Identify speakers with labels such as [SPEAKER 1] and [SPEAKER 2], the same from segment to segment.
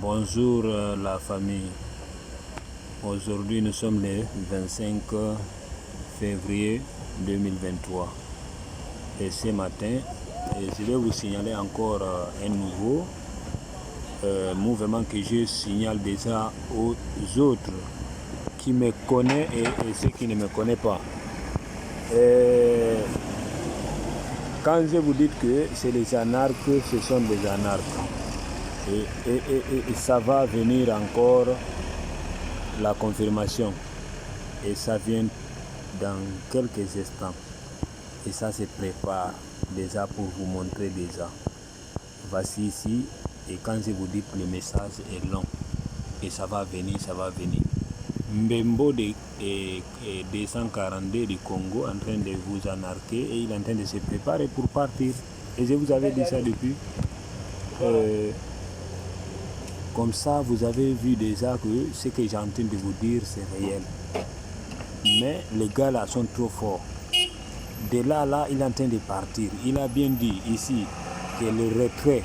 [SPEAKER 1] Bonjour la famille. Aujourd'hui nous sommes le 25 février 2023 et ce matin je vais vous signaler encore un nouveau mouvement que je signale déjà aux autres qui me connaissent et ceux qui ne me connaissent pas. Quand je vous dis que c'est les anarches, ce sont des anarches. Et ça va venir encore la confirmation. Et ça vient dans quelques instants. Et ça se prépare déjà pour vous montrer déjà. Voici ici. Et quand je vous dis que le message est long. Et ça va venir, ça va venir. Mbembo de 242 du Congo en train de vous anarquer et il est en train de se préparer pour partir. Et je vous avais dit ça depuis. Comme ça, vous avez vu déjà que ce que j'ai en train de vous dire, c'est réel. Mais les gars là sont trop forts. De là, il est en train de partir. Il a bien dit ici que le retrait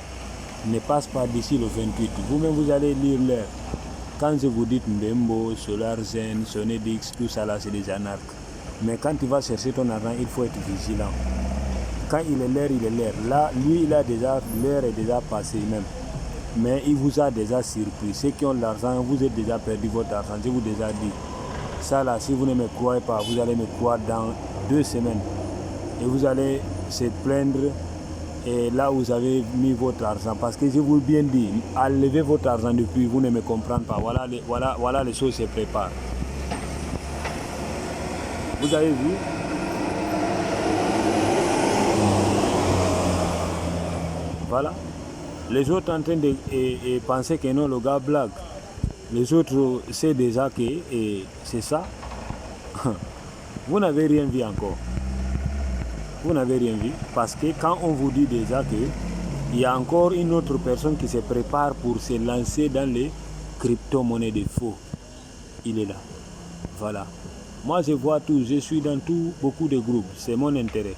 [SPEAKER 1] ne passe pas d'ici le 28. Vous-même, vous allez lire l'heure. Quand je vous dis Mbembo, Solarzen, Sonedix, tout ça là, c'est des anarques. Mais quand tu vas chercher ton argent, il faut être vigilant. Quand il est l'heure, il est l'heure. Là, lui, l'heure est déjà passée même. Mais il vous a déjà surpris. Ceux qui ont l'argent, vous avez déjà perdu votre argent. Je vous ai déjà dit. Ça là, si vous ne me croyez pas, vous allez me croire dans 2 semaines. Et vous allez se plaindre et là où vous avez mis votre argent. Parce que je vous ai bien dit, enlevez votre argent depuis, vous ne me comprenez pas. Voilà les choses se préparent. Vous avez vu? Voilà. Les autres en train de penser que non, le gars blague. Les autres savent déjà que c'est ça. Vous n'avez rien vu encore. Vous n'avez rien vu parce que quand on vous dit déjà qu'il y a encore une autre personne qui se prépare pour se lancer dans les crypto-monnaies de faux, il est là. Voilà. Moi je vois tout, je suis dans tout, beaucoup de groupes. C'est mon intérêt.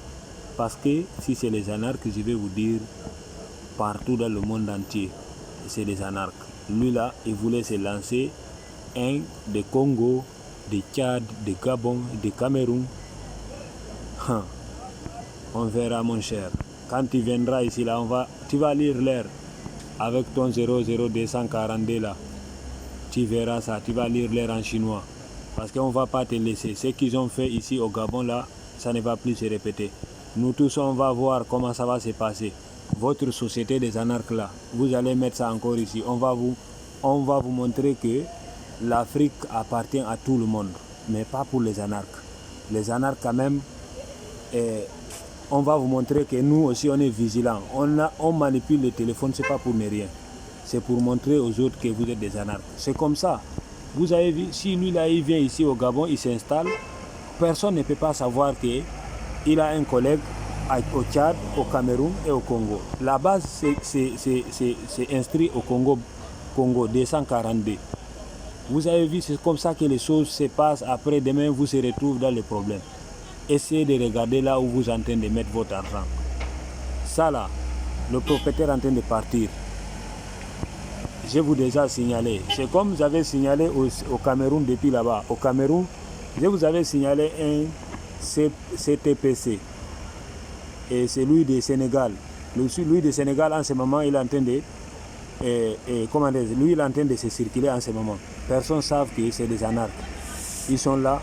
[SPEAKER 1] Parce que si c'est les anarches, je vais vous dire partout dans le monde entier, c'est des anarches. Lui là, il voulait se lancer un de Congo, de Tchad, de Gabon, de Cameroun. On verra mon cher. Quand tu viendras ici là, tu vas lire l'heure avec ton 00242 là. Tu verras ça, tu vas lire l'heure en chinois. Parce qu'on ne va pas te laisser. Ce qu'ils ont fait ici au Gabon là, ça ne va plus se répéter. Nous tous on va voir comment ça va se passer. Votre société des anarches là, vous allez mettre ça encore ici. On va vous montrer que l'Afrique appartient à tout le monde, mais pas pour les anarches. Les anarches quand même, on va vous montrer que nous aussi on est vigilants. On manipule le téléphone, c'est pas pour ne rien. C'est pour montrer aux autres que vous êtes des anarches. C'est comme ça. Vous avez vu, si lui là il vient ici au Gabon, il s'installe, personne ne peut pas savoir qu'il a un collègue au Tchad, au Cameroun et au Congo. La base, c'est inscrit au Congo 242. Vous avez vu, c'est comme ça que les choses se passent. Après, demain, vous se retrouvez dans les problèmes. Essayez de regarder là où vous êtes en train de mettre votre argent. Ça là, le propriétaire est en train de partir. Je vous ai déjà signalé. C'est comme vous avez signalé au Cameroun depuis là-bas. Au Cameroun, je vous avais signalé un CTPC. Et c'est lui du Sénégal. Lui du Sénégal, en ce moment, il est en train de... lui, il est en train de se circuler en ce moment. Personne ne sait que c'est des anarches. Ils sont là,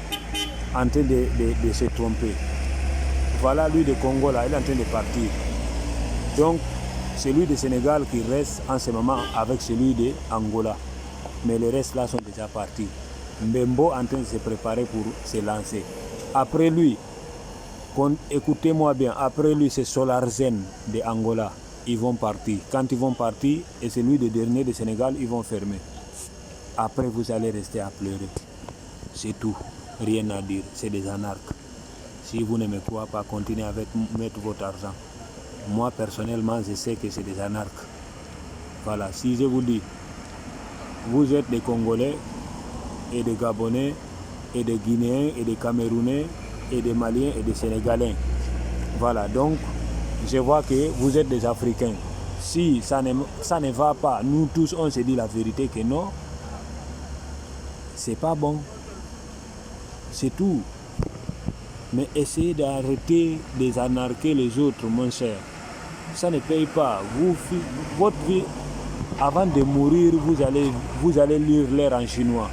[SPEAKER 1] en train de se tromper. Voilà lui du Congo, là, il est en train de partir. Donc, c'est lui du Sénégal qui reste en ce moment avec celui de Angola. Mais les restes là sont déjà partis. Mbembo est en train de se préparer pour se lancer. Après lui, écoutez-moi bien, après lui c'est Solarzen de Angola. Ils vont partir. Quand ils vont partir, et c'est lui le dernier du Sénégal, ils vont fermer. Après vous allez rester à pleurer. C'est tout. Rien à dire. C'est des anarches. Si vous ne me croyez pas, continuez avec mettre votre argent. Moi personnellement, je sais que c'est des anarches. Voilà. Si je vous dis, vous êtes des Congolais et des Gabonais et des Guinéens et des Camerounais et des Maliens et des Sénégalais. Voilà, donc je vois que vous êtes des Africains. Si ça ne va pas, nous tous on se dit la vérité que non, c'est pas bon. C'est tout. Mais essayez d'arrêter de désarnaquer les autres, mon cher. Ça ne paye pas. Votre vie, avant de mourir, vous allez lire l'air en chinois.